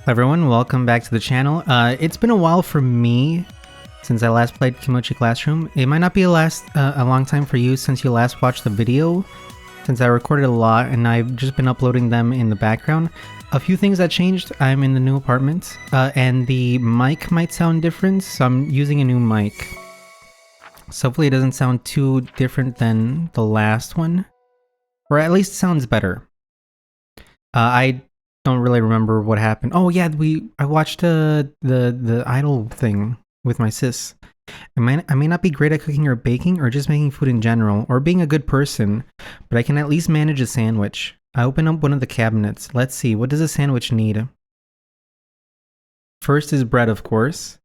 Everyone, welcome back to the channel. It's been a while for me since I last played Kimochii Classroom. It might not be a long time for you since you last watched the video, since I recorded a lot and I've just been uploading them in the background. A few things that changed. I'm in the new apartment, and the mic might sound different, so I'm using a new mic. So hopefully it doesn't sound too different than the last one, or at least sounds better. I don't really remember what happened. Oh yeah, I watched the idol thing with my sis. I may not be great at cooking or baking or just making food in general or being a good person, but I can at least manage a sandwich. I open up one of the cabinets. Let's see, what does a sandwich need? First is bread, of course.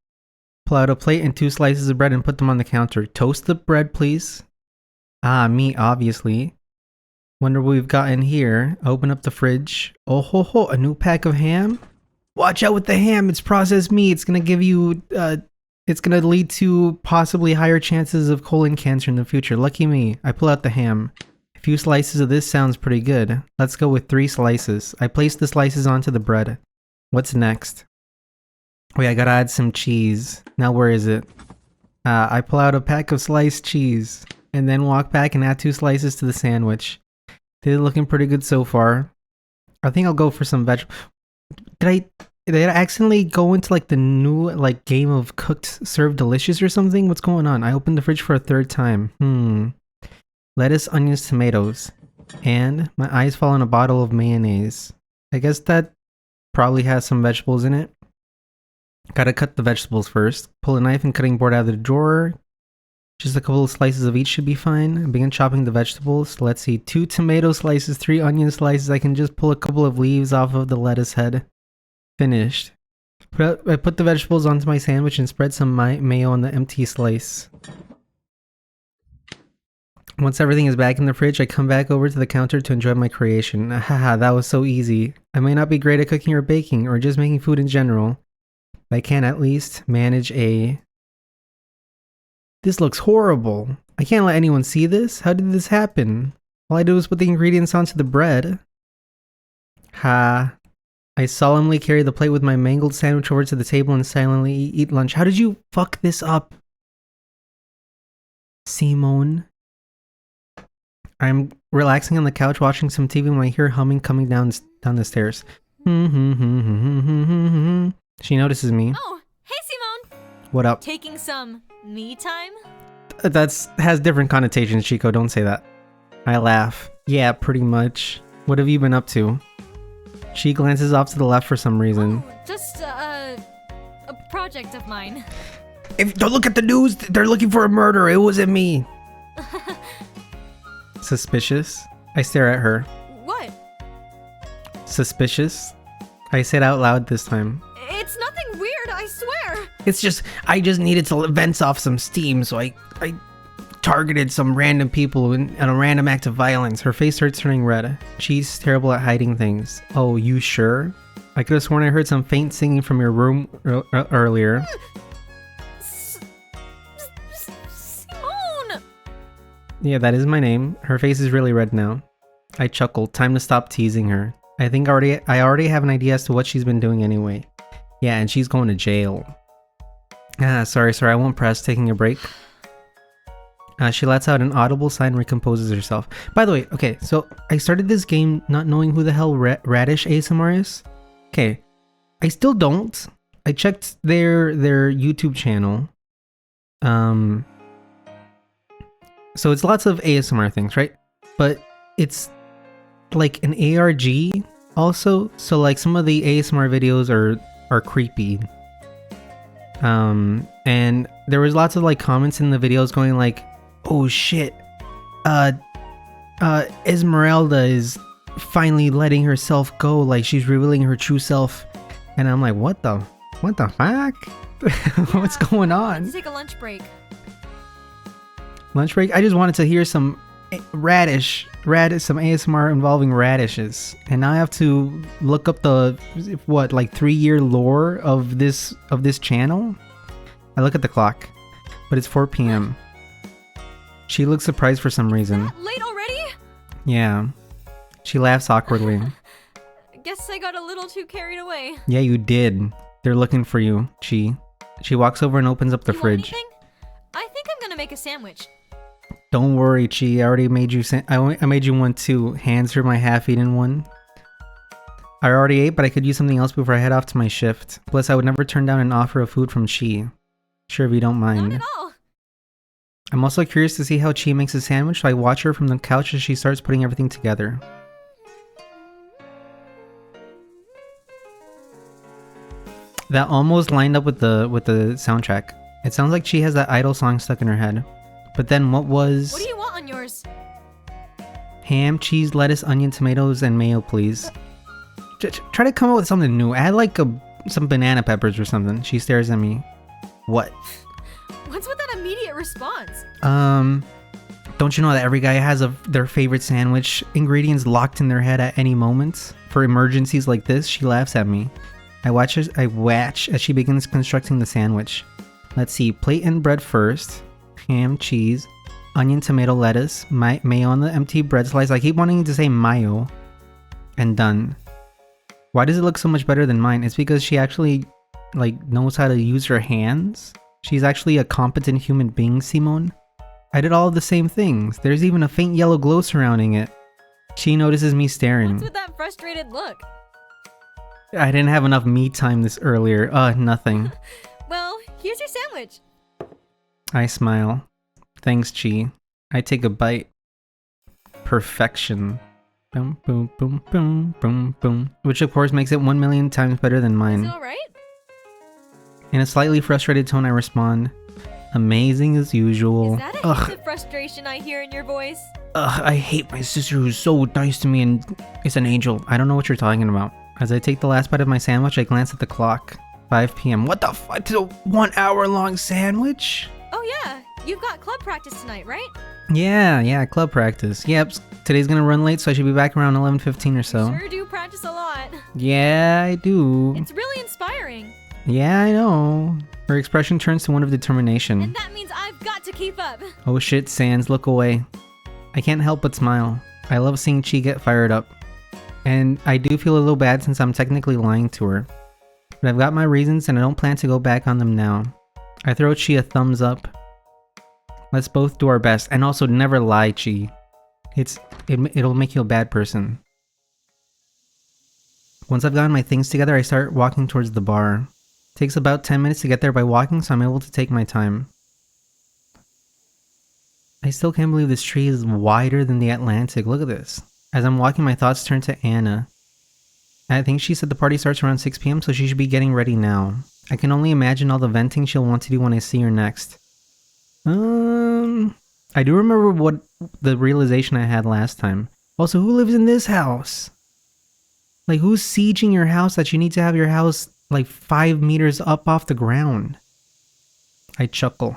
Pull out a plate and 2 slices of bread and put them on the counter. Toast the bread, please. Ah, meat, obviously. Wonder what we've got in here. Open up the fridge. Oh ho ho, a new pack of ham? Watch out with the ham, it's processed meat. It's gonna give you, it's gonna lead to possibly higher chances of colon cancer in the future. Lucky me. I pull out the ham. A few slices of this sounds pretty good. Let's go with 3 slices. I place the slices onto the bread. What's next? Wait, I gotta add some cheese. Now where is it? I pull out a pack of sliced cheese and then walk back and add 2 slices to the sandwich. They're looking pretty good so far. I think I'll go for some veg. Did I accidentally go into like the new like game of cooked served delicious or something? What's going on? I opened the fridge for a 3rd time. Lettuce, onions, tomatoes. And my eyes fall on a bottle of mayonnaise. I guess that probably has some vegetables in it. Gotta cut the vegetables first. Pull a knife and cutting board out of the drawer. Just a couple of slices of each should be fine. Begin chopping the vegetables. Let's see, 2 tomato slices, 3 onion slices. I can just pull a couple of leaves off of the lettuce head. Finished. I put the vegetables onto my sandwich and spread some mayo on the empty slice. Once everything is back in the fridge, I come back over to the counter to enjoy my creation. Haha, that was so easy. I may not be great at cooking or baking, or just making food in general, but I can at least manage a... This looks horrible. I can't let anyone see this. How did this happen? All I did was put the ingredients onto the bread. Ha. I solemnly carry the plate with my mangled sandwich over to the table and silently eat lunch. How did you fuck this up, Simone? I'm relaxing on the couch watching some TV when I hear humming coming down the stairs. She notices me. Oh, hey Simone! What up? Taking some me time? Has different connotations, Chico. Don't say that. I laugh. Yeah, pretty much. What have you been up to? She glances off to the left for some reason. Oh, just a project of mine. Don't look at the news. They're looking for a murderer. It wasn't me. Suspicious. I stare at her. What? Suspicious. I say it out loud this time. It's nothing weird, I swear. It's just, I just needed to vent off some steam, so I targeted some random people in a random act of violence. Her face starts turning red. She's terrible at hiding things. Oh, you sure? I could have sworn I heard some faint singing from your room earlier. Simone! Yeah, that is my name. Her face is really red now. I chuckle. Time to stop teasing her. I think I already have an idea as to what she's been doing anyway. Yeah, and she's going to jail. Sorry, I won't press. Taking a break. She lets out an audible sigh and recomposes herself. By the way, okay, so I started this game not knowing who the hell Radish ASMR is. Okay, I still don't. I checked their YouTube channel. So it's lots of ASMR things, right? But it's like an ARG also. So like some of the ASMR videos are creepy. And there was lots of like comments in the videos going like, oh shit, Esmeralda is finally letting herself go, like she's revealing her true self. And I'm like, what the fuck? What's going on? Let's take a lunch break. Lunch break? I just wanted to hear some radish, some ASMR involving radishes. And now I have to look up the, what, like 3-year lore of this channel? I look at the clock, but it's 4 p.m. She looks surprised for some reason. Late already? Yeah. She laughs awkwardly. guess I got a little too carried away. Yeah, you did. They're looking for you, Chi. She walks over and opens up the You want fridge. anything? I think I'm gonna make a sandwich. Don't worry, Chi. I already made you. I made you one too. Hands for my half-eaten one. I already ate, but I could use something else before I head off to my shift. Plus, I would never turn down an offer of food from Chi. Sure, if you don't mind. Not at all. I'm also curious to see how Chi makes a sandwich, so I watch her from the couch as she starts putting everything together. That almost lined up with the soundtrack. It sounds like she has that idol song stuck in her head. But then what was... What do you want on yours? Ham, cheese, lettuce, onion, tomatoes, and mayo, please. Try to come up with something new. Add like some banana peppers or something. She stares at me. What? What's with that immediate response? Don't you know that every guy has their favorite sandwich ingredients locked in their head at any moment? For emergencies like this, she laughs at me. I watch as she begins constructing the sandwich. Let's see, plate and bread first. Ham, cheese, onion, tomato, lettuce, mayo on the empty bread slice. I keep wanting to say mayo. And done. Why does it look so much better than mine? It's because she actually knows how to use her hands. She's actually a competent human being, Simone. I did all of the same things. There's even a faint yellow glow surrounding it. She notices me staring. What's with that frustrated look? I didn't have enough me time this earlier. Nothing. Well, here's your sandwich. I smile. Thanks, Chi. I take a bite. Perfection. Boom, boom, boom, boom, boom, boom. Which of course makes it 1,000,000 times better than mine. Is it alright? In a slightly frustrated tone, I respond, amazing as usual. Is that a hint of frustration I hear in your voice? I hate my sister who's so nice to me and is an angel. I don't know what you're talking about. As I take the last bite of my sandwich, I glance at the clock. 5 p.m. What the fuck? It's a 1 hour long sandwich? Oh yeah, you've got club practice tonight, right? Yeah, club practice. Yep, today's gonna run late, so I should be back around 11:15 or so. You sure do practice a lot. Yeah, I do. It's really inspiring. Yeah, I know. Her expression turns to one of determination. And that means I've got to keep up. Oh shit, Sans, look away. I can't help but smile. I love seeing Chi get fired up. And I do feel a little bad since I'm technically lying to her. But I've got my reasons and I don't plan to go back on them now. I throw Chi a thumbs up. Let's both do our best. And also never lie, Chi. It'll make you a bad person. Once I've gotten my things together, I start walking towards the bar. Takes about 10 minutes to get there by walking, so I'm able to take my time. I still can't believe this tree is wider than the Atlantic. Look at this. As I'm walking, my thoughts turn to Anna. I think she said the party starts around 6 p.m, so she should be getting ready now. I can only imagine all the venting she'll want to do when I see her next. I do remember what the realization I had last time. Also, who lives in this house? Like, who's sieging your house that you need to have your house like 5 meters up off the ground? I chuckle.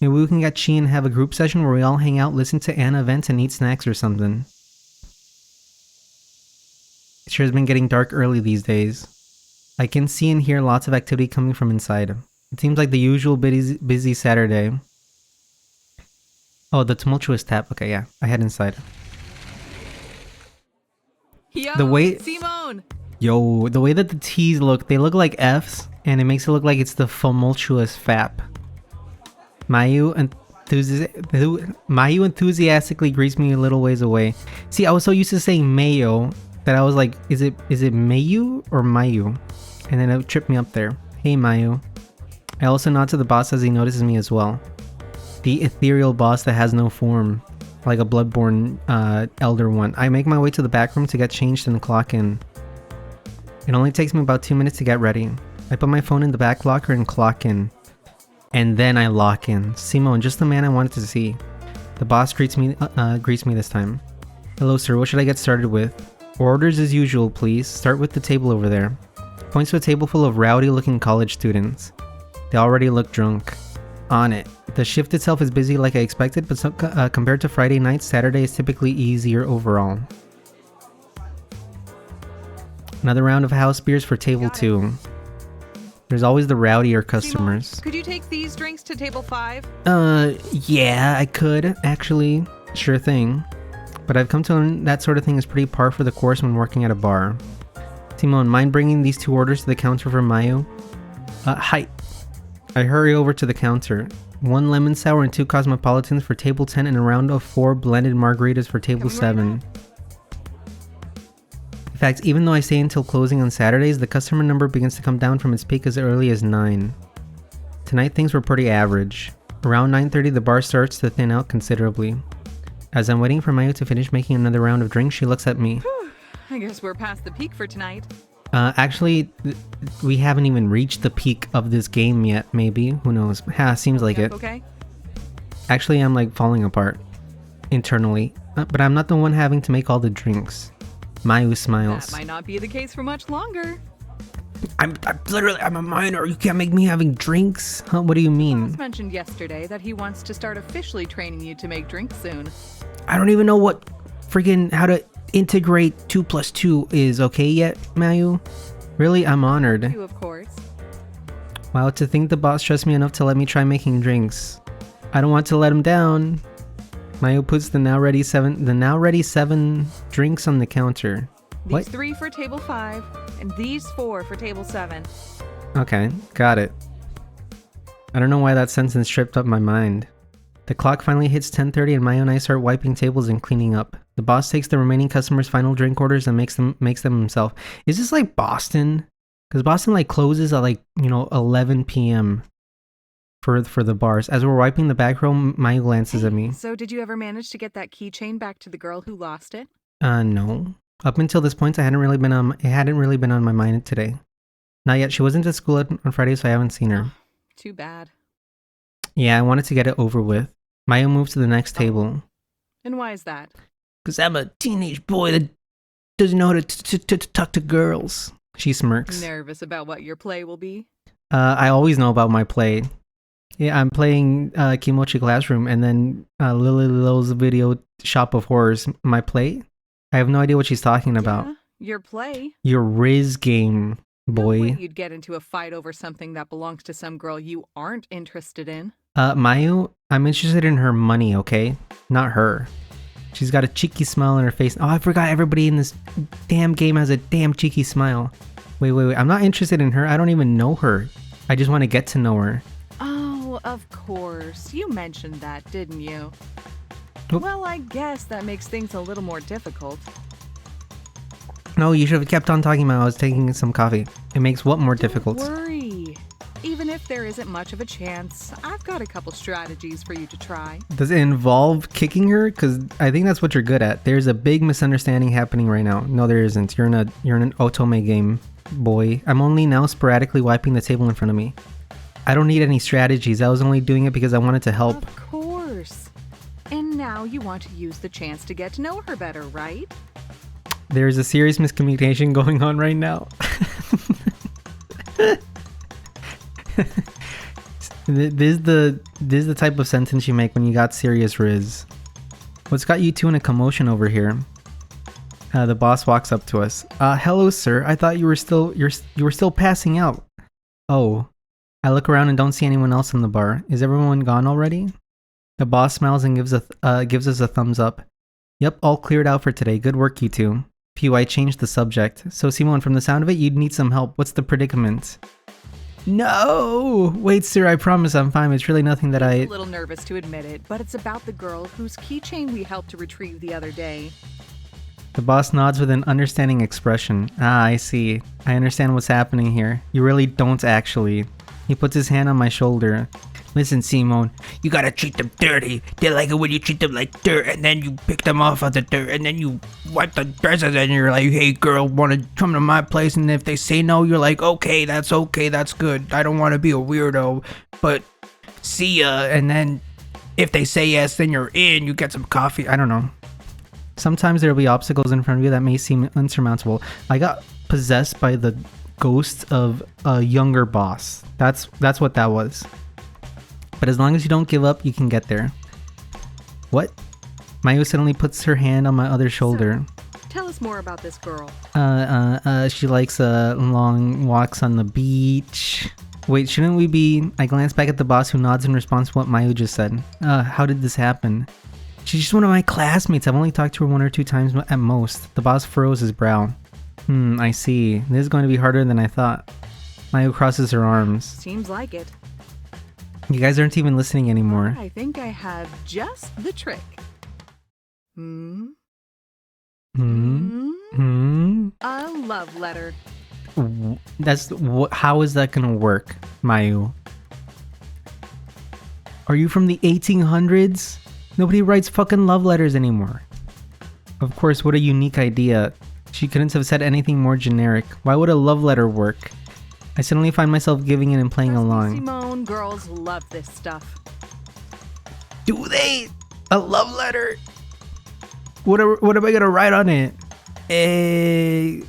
Maybe we can get Chi and have a group session where we all hang out, listen to Anna vent, and eat snacks or something. It sure has been getting dark early these days. I can see and hear lots of activity coming from inside. It seems like the usual busy Saturday. Oh, the tumultuous tap. Okay, yeah. I head inside. Yo, Simone! Yo, the way that the T's look, they look like F's, and it makes it look like it's the tumultuous fap. Mayu enthusiastically greets me a little ways away. See, I was so used to saying mayo that I was like, is it Mayu or Mayu? And then it tripped me up there. Hey, Mayu. I also nod to the boss as he notices me as well. The ethereal boss that has no form, like a bloodborne elder one. I make my way to the back room to get changed and clock in. It only takes me about 2 minutes to get ready. I put my phone in the back locker and clock in. And then I lock in. Simone, just the man I wanted to see. The boss greets me this time. Hello sir, what should I get started with? Orders as usual, please. Start with the table over there. Points to a table full of rowdy looking college students. They already look drunk. On it. The shift itself is busy like I expected, but compared to Friday nights, Saturday is typically easier overall. Another round of house beers for table 2. There's always the rowdier customers. Simone, could you take these drinks to table 5? Yeah, I could, actually. Sure thing. but I've come to learn that sort of thing is pretty par for the course when working at a bar. Simone, mind bringing these 2 orders to the counter for Mayu? Hi. I hurry over to the counter. 1 lemon sour and 2 cosmopolitans for table 10 and a round of 4 blended margaritas for table 7. In fact, even though I stay until closing on Saturdays, the customer number begins to come down from its peak as early as 9. Tonight things were pretty average. Around 9:30 the bar starts to thin out considerably. As I'm waiting for Mayu to finish making another round of drinks, she looks at me. I guess we're past the peak for tonight. Actually, we haven't even reached the peak of this game yet, maybe. Who knows? Seems like it. Okay. Actually, I'm like falling apart. Internally. But I'm not the one having to make all the drinks. Mayu smiles. That might not be the case for much longer. I'm a minor. You can't make me having drinks. Huh? What do you mean? Ross mentioned yesterday that he wants to start officially training you to make drinks soon. I don't even know what freaking how to integrate 2 plus 2 is okay yet, Mayu? Really? I'm honored. You, of course. Wow, to think the boss trusts me enough to let me try making drinks. I don't want to let him down. Mayu puts the now ready 7 drinks on the counter. These What? 3 for table 5, and these 4 for table 7. Okay, got it. I don't know why that sentence tripped up my mind. The clock finally hits 10:30 and Mayu and I start wiping tables and cleaning up. The boss takes the remaining customers' final drink orders and makes them himself. Is this like Boston? Because Boston like closes at like, 11 p.m. for the bars. As we're wiping the back row, Mayu glances at me. So did you ever manage to get that keychain back to the girl who lost it? No. Up until this point, it hadn't really been on my mind today. Not yet. She wasn't at school on Friday, so I haven't seen her. Too bad. Yeah, I wanted to get it over with. Mayu moves to the next table. And why is that? Because I'm a teenage boy that doesn't know how to talk to girls. She smirks. Nervous about what your play will be? I always know about my play. Yeah, I'm playing Kimochii Classroom and then Lily Lil's video Shop of Horrors. My play? I have no idea what she's talking about. Yeah, your play. Your Riz game, boy. No way you'd get into a fight over something that belongs to some girl you aren't interested in. Mayu, I'm interested in her money, okay? Not her. She's got a cheeky smile on her face. Oh, I forgot everybody in this damn game has a damn cheeky smile. Wait. I'm not interested in her. I don't even know her. I just want to get to know her. Oh, of course. You mentioned that, didn't you? Oop. Well, I guess that makes things a little more difficult. No, you should have kept on talking about I was taking some coffee. It makes what more difficult? Don't worry. Even if there isn't much of a chance, I've got a couple strategies for you to try. Does it involve kicking her? Because I think that's what you're good at. There's a big misunderstanding happening right now. No, there isn't. You're in an otome game, boy. I'm only now sporadically wiping the table in front of me. I don't need any strategies. I was only doing it because I wanted to help. Of course. And now you want to use the chance to get to know her better, right? There's a serious miscommunication going on right now. This is the type of sentence you make when you got serious Riz. What's got you two in a commotion over here? The boss walks up to us. Hello, sir. I thought you were still passing out. Oh. I look around and don't see anyone else in the bar. Is everyone gone already? The boss smiles and gives us a thumbs up. Yep, all cleared out for today. Good work, you two. Phew, I changed the subject. So, Simone, from the sound of it, you'd need some help. What's the predicament? No! Wait, sir, I promise I'm fine. It's really nothing that I'm a little nervous to admit it, but it's about the girl whose keychain we helped to retrieve the other day. The boss nods with an understanding expression. Ah, I see. I understand what's happening here. You really don't actually. He puts his hand on my shoulder. Listen, Simone, you gotta treat them dirty. They like it when you treat them like dirt, and then you pick them off of the dirt, and then you wipe the dresses, and you're like, hey girl, wanna come to my place? And if they say no, you're like, okay, that's good. I don't wanna be a weirdo, but see ya. And then if they say yes, then you're in, you get some coffee. I don't know. Sometimes there'll be obstacles in front of you that may seem unsurmountable. I got possessed by the ghost of a younger boss. That's what that was. But as long as you don't give up, you can get there. What? Mayu suddenly puts her hand on my other shoulder. So, tell us more about this girl. She likes long walks on the beach. Wait, shouldn't we be... I glance back at the boss who nods in response to what Mayu just said. How did this happen? She's just one of my classmates. I've only talked to her 1 or 2 times at most. The boss furrows his brow. I see. This is going to be harder than I thought. Mayu crosses her arms. Seems like it. You guys aren't even listening anymore. I think I have just the trick. A love letter. How is that gonna work, Mayu? Are you from the 1800s? Nobody writes fucking love letters anymore. Of course, what a unique idea. She couldn't have said anything more generic. Why would a love letter work? I suddenly find myself giving in and playing Trust me, along. Simone, girls love this stuff. Do they? A love letter? What am I gonna write on it? I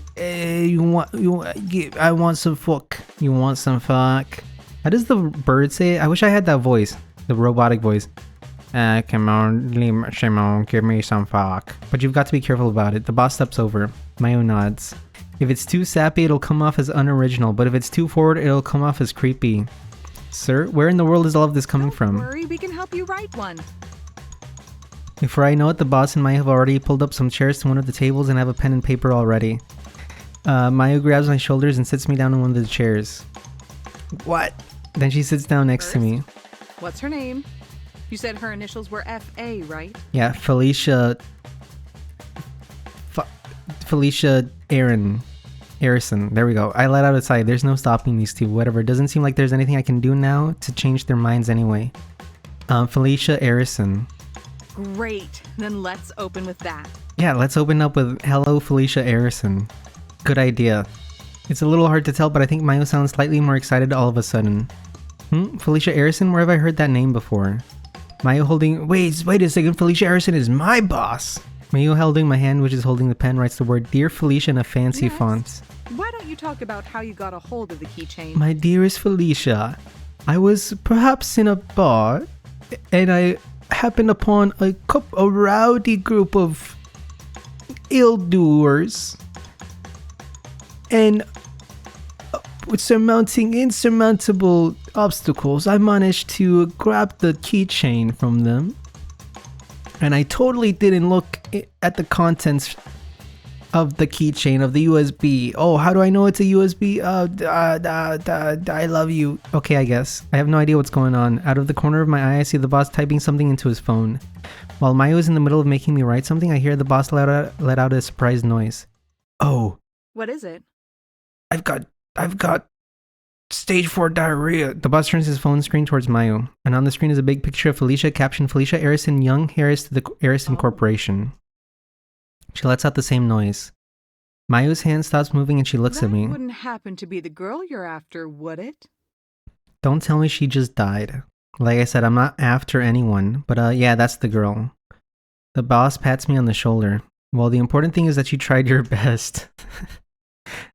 want some fuck. You want some fuck? How does the bird say it? I wish I had that voice. The robotic voice. Come on, Simone, give me some fuck. But you've got to be careful about it. The boss steps over. Mayu nods. If it's too sappy, it'll come off as unoriginal. But if it's too forward, it'll come off as creepy. Sir, where in the world is all of this coming from? Don't worry, we can help you write one. Before I know it, the boss and Mayu have already pulled up some chairs to one of the tables and have a pen and paper already. Mayu grabs my shoulders and sits me down on one of the chairs. What? Then she sits down next to me. What's her name? You said her initials were F.A., right? Yeah, Felicia Arison. There we go. I let out a sigh. There's no stopping these two. Whatever. It doesn't seem like there's anything I can do now to change their minds anyway. Felicia Arison. Great. Then let's open with that. Yeah, let's open up with Hello Felicia Arison. Good idea. It's a little hard to tell, but I think Mayu sounds slightly more excited all of a sudden. Felicia Arison? Where have I heard that name before? Mayu holding... Wait a second. Felicia Arison is my boss! Mayu holding my hand, which is holding the pen, writes the word Dear Felicia in a fancy font. Why don't you talk about how you got a hold of the keychain? My dearest Felicia, I was perhaps in a bar, and I happened upon a rowdy group of ill-doers, and with surmounting insurmountable obstacles, I managed to grab the keychain from them, and I totally didn't look at the contents of the keychain of the USB. Oh, how do I know it's a USB? I love you. Okay, I guess. I have no idea what's going on. Out of the corner of my eye, I see the boss typing something into his phone. While Mayu is in the middle of making me write something, I hear the boss let out a surprised noise. Oh. What is it? I've got stage 4 diarrhea. The boss turns his phone screen towards Mayu, and on the screen is a big picture of Felicia, captioned Felicia Arison, young heiress to the Arison Corporation. She lets out the same noise. Mayu's hand stops moving and she looks at me. That wouldn't happen to be the girl you're after, would it? Don't tell me she just died. Like I said, I'm not after anyone, but yeah, that's the girl. The boss pats me on the shoulder. Well, the important thing is that you tried your best.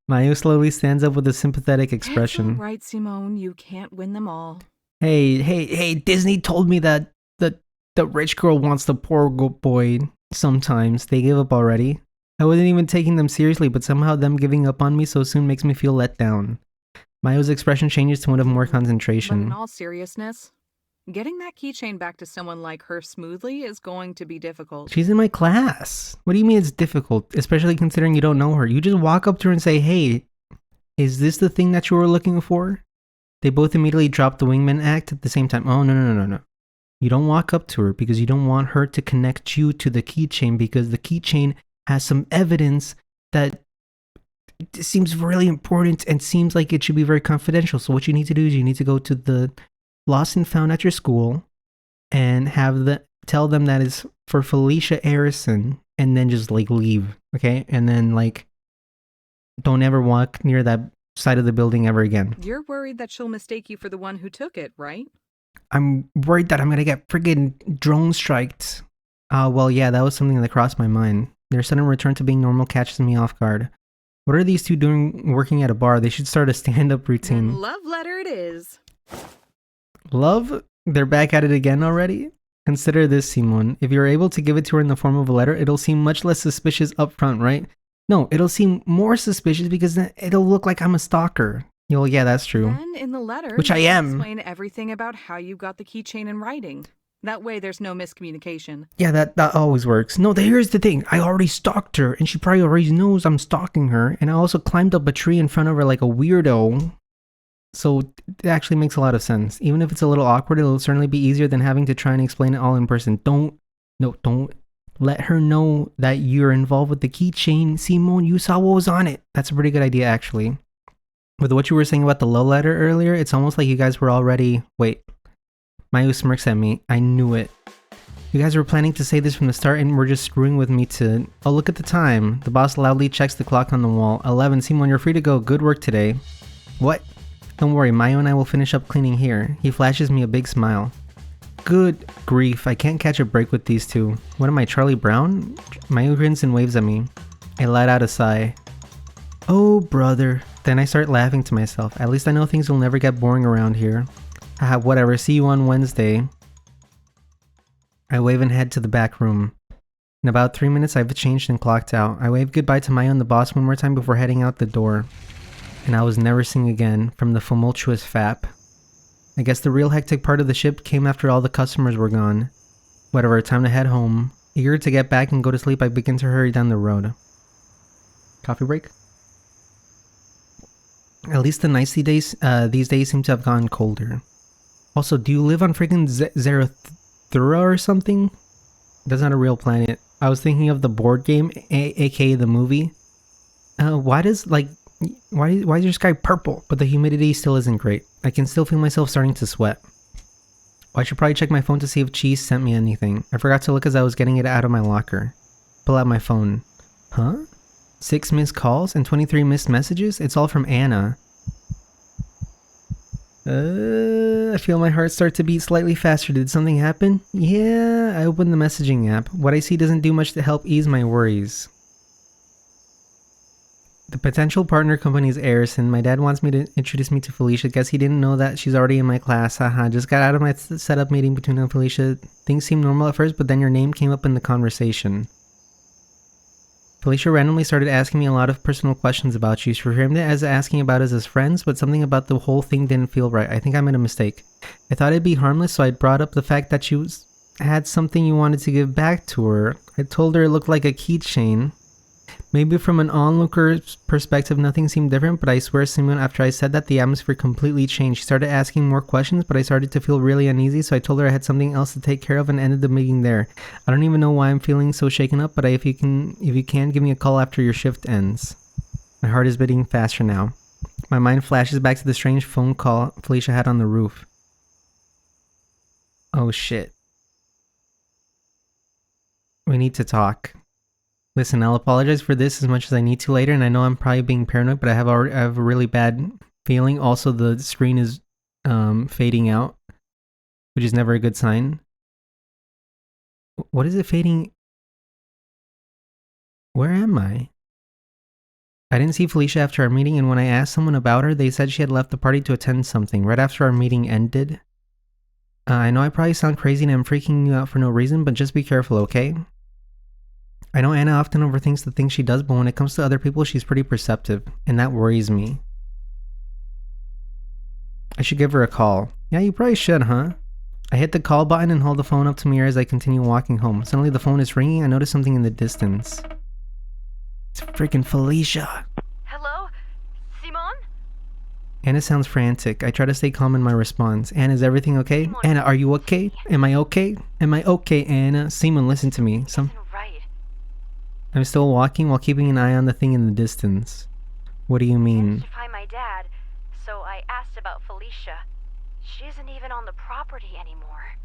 Mayu slowly stands up with a sympathetic expression. It's all right, Simone, you can't win them all. Hey, Disney told me that the rich girl wants the poor boy. Sometimes. They give up already. I wasn't even taking them seriously, but somehow them giving up on me so soon makes me feel let down. Mayu's expression changes to one of more concentration. But in all seriousness, getting that keychain back to someone like her smoothly is going to be difficult. She's in my class. What do you mean it's difficult? Especially considering you don't know her. You just walk up to her and say, hey, is this the thing that you were looking for? They both immediately drop the wingman act at the same time. Oh, no. You don't walk up to her because you don't want her to connect you to the keychain, because the keychain has some evidence that seems really important and seems like it should be very confidential. So what you need to do is you need to go to the lost and found at your school and tell them that it's for Felicia Arison, and then just leave, okay? And then don't ever walk near that side of the building ever again. You're worried that she'll mistake you for the one who took it, right? I'm worried that I'm gonna get friggin' drone striked. Well, yeah, that was something that crossed my mind. Their sudden return to being normal catches me off guard. What are these two doing working at a bar? They should start a stand-up routine. And love letter it is. Love? They're back at it again already? Consider this, Simon. If you're able to give it to her in the form of a letter, it'll seem much less suspicious up front, right? No, it'll seem more suspicious because then it'll look like I'm a stalker. Yeah, that's true. Then in the letter, which I am. Explain everything about how you got the keychain in writing. That way there's no miscommunication. Yeah, that always works. No, here's the thing. I already stalked her, and she probably already knows I'm stalking her. And I also climbed up a tree in front of her like a weirdo. So it actually makes a lot of sense. Even if it's a little awkward, it'll certainly be easier than having to try and explain it all in person. Don't let her know that you're involved with the keychain. Simone, you saw what was on it. That's a pretty good idea, actually. With what you were saying about the love letter earlier, it's almost like you guys were already... Wait. Mayu smirks at me. I knew it. You guys were planning to say this from the start and were just screwing with me to... Oh, look at the time. The boss loudly checks the clock on the wall. 11. Simone, you're free to go. Good work today. What? Don't worry, Mayu and I will finish up cleaning here. He flashes me a big smile. Good grief, I can't catch a break with these two. What am I, Charlie Brown? Mayu grins and waves at me. I let out a sigh. Oh, brother. Then I start laughing to myself. At least I know things will never get boring around here. Haha, whatever, see you on Wednesday. I wave and head to the back room. In about 3 minutes, I've changed and clocked out. I wave goodbye to Mayu and the boss one more time before heading out the door. And I was never seen again from the tumultuous FAP. I guess the real hectic part of the ship came after all the customers were gone. Whatever, time to head home. Eager to get back and go to sleep, I begin to hurry down the road. Coffee break? At least the nights these days seem to have gone colder. Also, do you live on freaking Zarathura or something? That's not a real planet. I was thinking of the board game, aka the movie. Why is your sky purple? But the humidity still isn't great. I can still feel myself starting to sweat. I should probably check my phone to see if Cheese sent me anything. I forgot to look as I was getting it out of my locker. Pull out my phone. Huh? 6 missed calls and 23 missed messages? It's all from Anna. I feel my heart start to beat slightly faster. Did something happen? Yeah, I opened the messaging app. What I see doesn't do much to help ease my worries. The potential partner company is Arison. My dad wants me to introduce me to Felicia. Guess he didn't know that she's already in my class. Haha, just got out of my setup meeting between him and Felicia. Things seemed normal at first, but then your name came up in the conversation. Felicia randomly started asking me a lot of personal questions about you. She framed it as asking about us as friends, but something about the whole thing didn't feel right. I think I made a mistake. I thought it'd be harmless, so I brought up the fact that she had something you wanted to give back to her. I told her it looked like a keychain. Maybe from an onlooker's perspective, nothing seemed different, but I swear, Simon, after I said that, the atmosphere completely changed. She started asking more questions, but I started to feel really uneasy, so I told her I had something else to take care of and ended the meeting there. I don't even know why I'm feeling so shaken up, but if you can, give me a call after your shift ends. My heart is beating faster now. My mind flashes back to the strange phone call Felicia had on the roof. Oh shit. We need to talk. Listen, I'll apologize for this as much as I need to later, and I know I'm probably being paranoid, but I have a really bad feeling. Also, the screen is fading out, which is never a good sign. What is it fading? Where am I? I didn't see Felicia after our meeting, and when I asked someone about her, they said she had left the party to attend something right after our meeting ended. I know I probably sound crazy and I'm freaking you out for no reason, but just be careful, okay? I know Anna often overthinks the things she does, but when it comes to other people, she's pretty perceptive, and that worries me. I should give her a call. Yeah, you probably should, huh? I hit the call button and hold the phone up to my ear as I continue walking home. Suddenly the phone is ringing. I notice something in the distance. It's freaking Felicia. Hello? Simon? Anna sounds frantic. I try to stay calm in my response. Anna, is everything okay? Anna, are you okay? Am I okay? Am I okay, Anna? Simon, listen to me. Right. I'm still walking while keeping an eye on the thing in the distance. What do you mean? Managed to find my dad, so I asked about Felicia. She isn't even on the property anymore.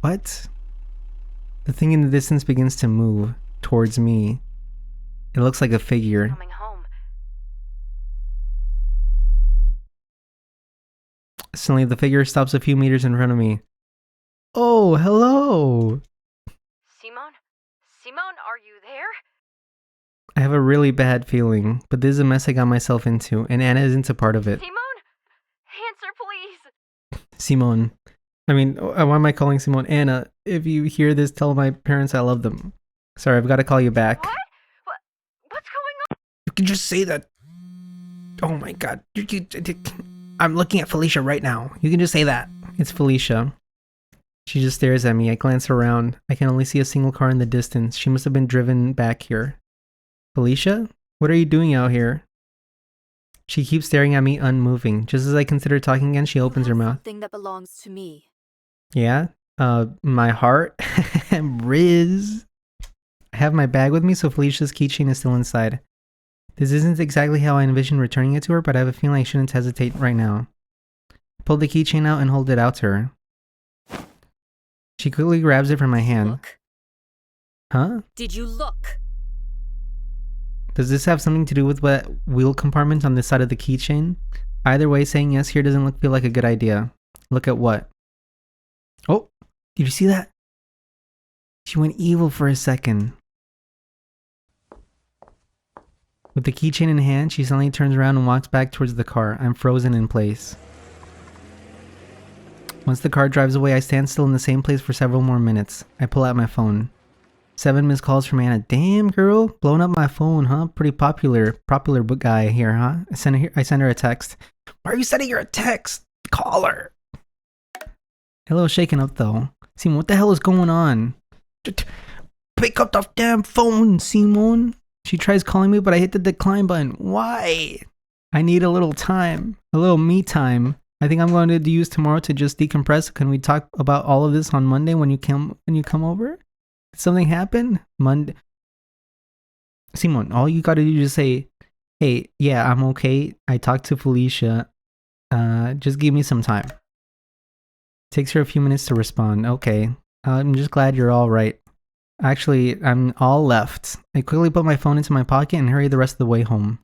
What? The thing in the distance begins to move towards me. It looks like a figure. Coming home. Suddenly the figure stops a few meters in front of me. Oh, hello! Simon? Simon, are you there? I have a really bad feeling, but this is a mess I got myself into, and Anna isn't a part of it. Simon? Answer, please! Simon. Why am I calling Simon? Anna, if you hear this, tell my parents I love them. Sorry, I've got to call you back. What's going on? You can just say that. Oh my god. I'm looking at Felicia right now. You can just say that. It's Felicia. She just stares at me. I glance around. I can only see a single car in the distance. She must have been driven back here. Felicia? What are you doing out here? She keeps staring at me, unmoving. Just as I consider talking again, she opens her mouth. Something that belongs to me. Yeah? My heart? Riz. I have my bag with me, so Felicia's keychain is still inside. This isn't exactly how I envisioned returning it to her, but I have a feeling I shouldn't hesitate right now. Pull the keychain out and hold it out to her. She quickly grabs it from my hand. Look. Huh? Did you look? Does this have something to do with what wheel compartment on this side of the keychain? Either way, saying yes here doesn't feel like a good idea. Look at what? Oh, did you see that? She went evil for a second. With the keychain in hand, she suddenly turns around and walks back towards the car. I'm frozen in place. Once the car drives away, I stand still in the same place for several more minutes. I pull out my phone. 7 missed calls from Anna. Damn, girl. Blowing up my phone, huh? Pretty popular book guy here, huh? I send her a text. Why are you sending her a text? Call her. A little shaken up, though. Simon, what the hell is going on? Pick up the damn phone, Simon. She tries calling me, but I hit the decline button. Why? I need a little time. A little me time. I think I'm going to use tomorrow to just decompress. Can we talk about all of this on Monday when you come over? Did something happen? Monday. Simon, all you gotta do is just say, hey, yeah, I'm okay. I talked to Felicia. Just give me some time. Takes her a few minutes to respond. Okay. I'm just glad you're all right. Actually, I'm all left. I quickly put my phone into my pocket and hurry the rest of the way home.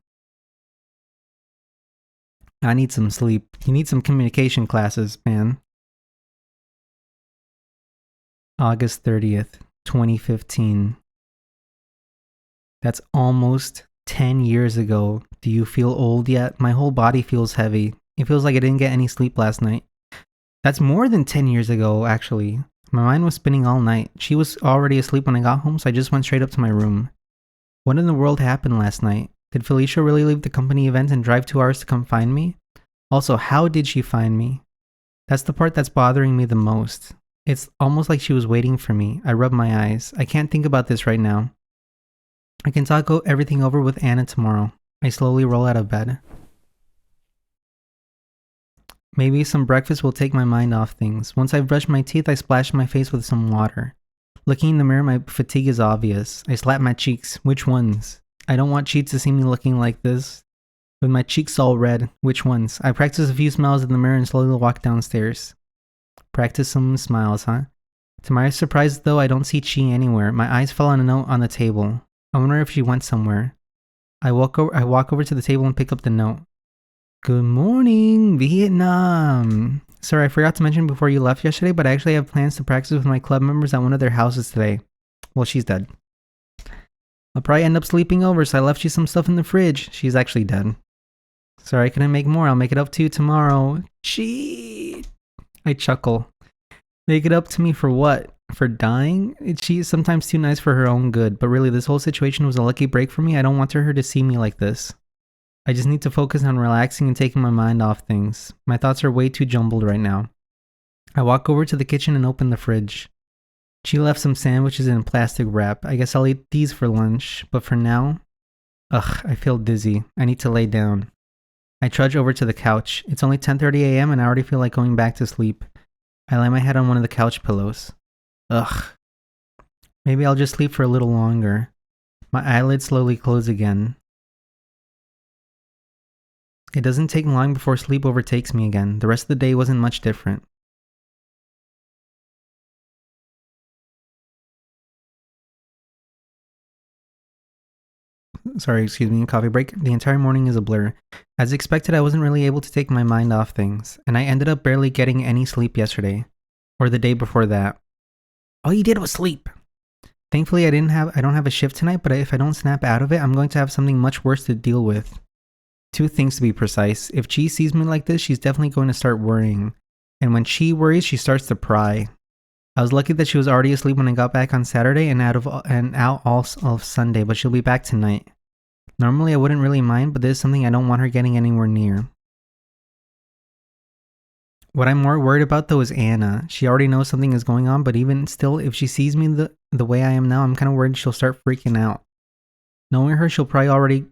I need some sleep. You need some communication classes, man. August 30th, 2015. That's almost 10 years ago. Do you feel old yet? My whole body feels heavy. It feels like I didn't get any sleep last night. That's more than 10 years ago, actually. My mind was spinning all night. She was already asleep when I got home, so I just went straight up to my room. What in the world happened last night? Did Felicia really leave the company event and drive 2 hours to come find me? Also, how did she find me? That's the part that's bothering me the most. It's almost like she was waiting for me. I rub my eyes. I can't think about this right now. I can talk everything over with Anna tomorrow. I slowly roll out of bed. Maybe some breakfast will take my mind off things. Once I've brushed my teeth, I splash my face with some water. Looking in the mirror, my fatigue is obvious. I slap my cheeks. Which ones? I don't want Cheats to see me looking like this. With my cheeks all red. Which ones? I practice a few smiles in the mirror and slowly walk downstairs. Practice some smiles, huh? To my surprise, though, I don't see Chi anywhere. My eyes fall on a note on the table. I wonder if she went somewhere. I walk over to the table and pick up the note. Good morning, Vietnam. Sir, I forgot to mention before you left yesterday, but I actually have plans to practice with my club members at one of their houses today. Well, she's dead. I'll probably end up sleeping over, so I left you some stuff in the fridge. She's actually dead. Sorry I couldn't make more. I'll make it up to you tomorrow. Gee. I chuckle. Make it up to me for what? For dying? She's sometimes too nice for her own good, but really this whole situation was a lucky break for me. I don't want her to see me like this. I just need to focus on relaxing and taking my mind off things. My thoughts are way too jumbled right now. I walk over to the kitchen and open the fridge. She left some sandwiches in plastic wrap. I guess I'll eat these for lunch, but for now... Ugh, I feel dizzy. I need to lay down. I trudge over to the couch. It's only 10:30 a.m. and I already feel like going back to sleep. I lay my head on one of the couch pillows. Ugh. Maybe I'll just sleep for a little longer. My eyelids slowly close again. It doesn't take long before sleep overtakes me again. The rest of the day wasn't much different. Sorry, excuse me, coffee break. The entire morning is a blur. As expected, I wasn't really able to take my mind off things, and I ended up barely getting any sleep yesterday. Or the day before that. All you did was sleep. Thankfully, I don't have a shift tonight, but if I don't snap out of it, I'm going to have something much worse to deal with. 2 things to be precise. If Chi sees me like this, she's definitely going to start worrying. And when Chi worries, she starts to pry. I was lucky that she was already asleep when I got back on Saturday and out all of Sunday, but she'll be back tonight. Normally I wouldn't really mind, but this is something I don't want her getting anywhere near. What I'm more worried about though is Anna. She already knows something is going on, but even still, if she sees me the way I am now, I'm kind of worried she'll start freaking out. Knowing her, she's probably already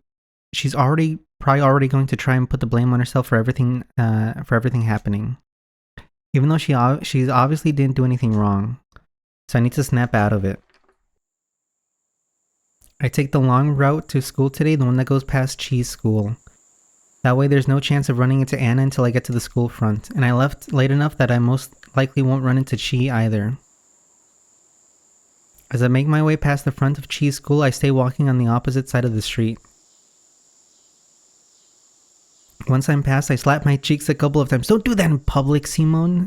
going to try and put the blame on herself for everything happening. Even though she's obviously didn't do anything wrong. So I need to snap out of it. I take the long route to school today, the one that goes past Chi's school. That way there's no chance of running into Anna until I get to the school front, and I left late enough that I most likely won't run into Chi either. As I make my way past the front of Chi's school, I stay walking on the opposite side of the street. Once I'm past, I slap my cheeks a couple of times. Don't do that in public, Simone!